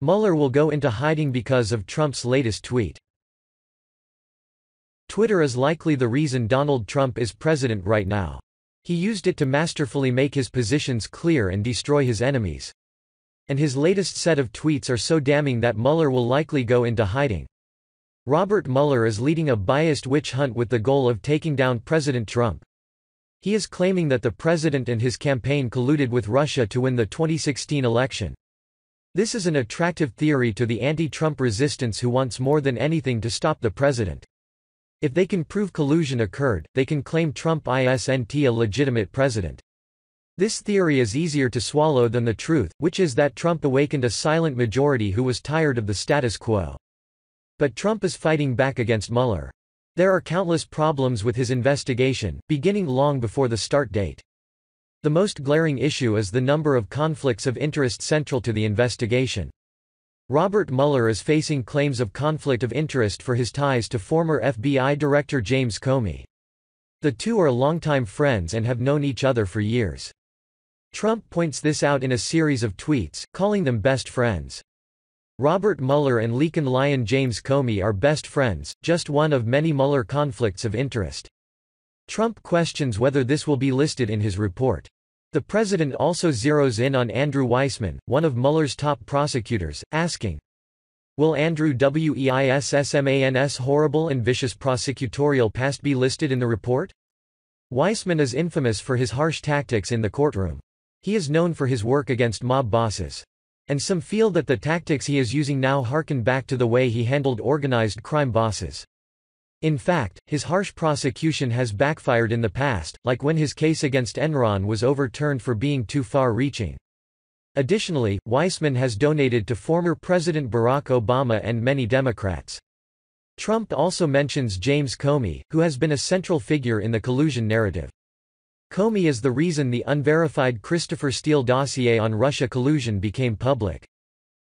Mueller will go into hiding because of Trump's latest tweet. Twitter is likely the reason Donald Trump is president right now. He used it to masterfully make his positions clear and destroy his enemies. And his latest set of tweets are so damning that Mueller will likely go into hiding. Robert Mueller is leading a biased witch hunt with the goal of taking down President Trump. He is claiming that the president and his campaign colluded with Russia to win the 2016 election. This is an attractive theory to the anti-Trump resistance who wants more than anything to stop the president. If they can prove collusion occurred, they can claim Trump isn't a legitimate president. This theory is easier to swallow than the truth, which is that Trump awakened a silent majority who was tired of the status quo. But Trump is fighting back against Mueller. There are countless problems with his investigation, beginning long before the start date. The most glaring issue is the number of conflicts of interest central to the investigation. Robert Mueller is facing claims of conflict of interest for his ties to former FBI Director James Comey. The two are longtime friends and have known each other for years. Trump points this out in a series of tweets, calling them best friends. Robert Mueller and Leakin lion James Comey are best friends, just one of many Mueller conflicts of interest. Trump questions whether this will be listed in his report. The president also zeroes in on Andrew Weissmann, one of Mueller's top prosecutors, asking, "Will Andrew Weissmann's horrible and vicious prosecutorial past be listed in the report?" Weissmann is infamous for his harsh tactics in the courtroom. He is known for his work against mob bosses. And some feel that the tactics he is using now harken back to the way he handled organized crime bosses. In fact, his harsh prosecution has backfired in the past, like when his case against Enron was overturned for being too far-reaching. Additionally, Weissmann has donated to former President Barack Obama and many Democrats. Trump also mentions James Comey, who has been a central figure in the collusion narrative. Comey is the reason the unverified Christopher Steele dossier on Russia collusion became public.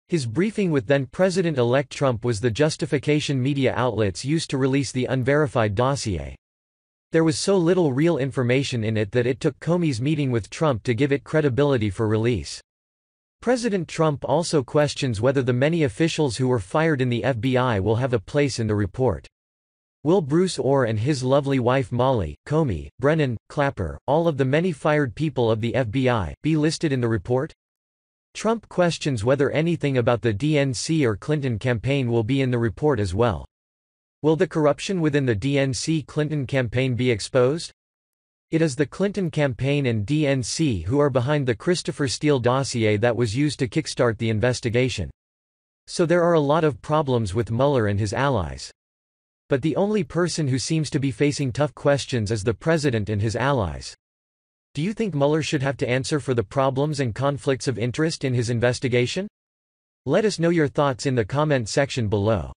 His briefing with then-President-elect Trump was the justification media outlets used to release the unverified dossier. There was so little real information in it that it took Comey's meeting with Trump to give it credibility for release. President Trump also questions whether the many officials who were fired in the FBI will have a place in the report. Will Bruce Orr and his lovely wife Molly, Comey, Brennan, Clapper, all of the many fired people of the FBI, be listed in the report? Trump questions whether anything about the DNC or Clinton campaign will be in the report as well. Will the corruption within the DNC-Clinton campaign be exposed? It is the Clinton campaign and DNC who are behind the Christopher Steele dossier that was used to kickstart the investigation. So there are a lot of problems with Mueller and his allies. But the only person who seems to be facing tough questions is the president and his allies. Do you think Mueller should have to answer for the problems and conflicts of interest in his investigation? Let us know your thoughts in the comment section below.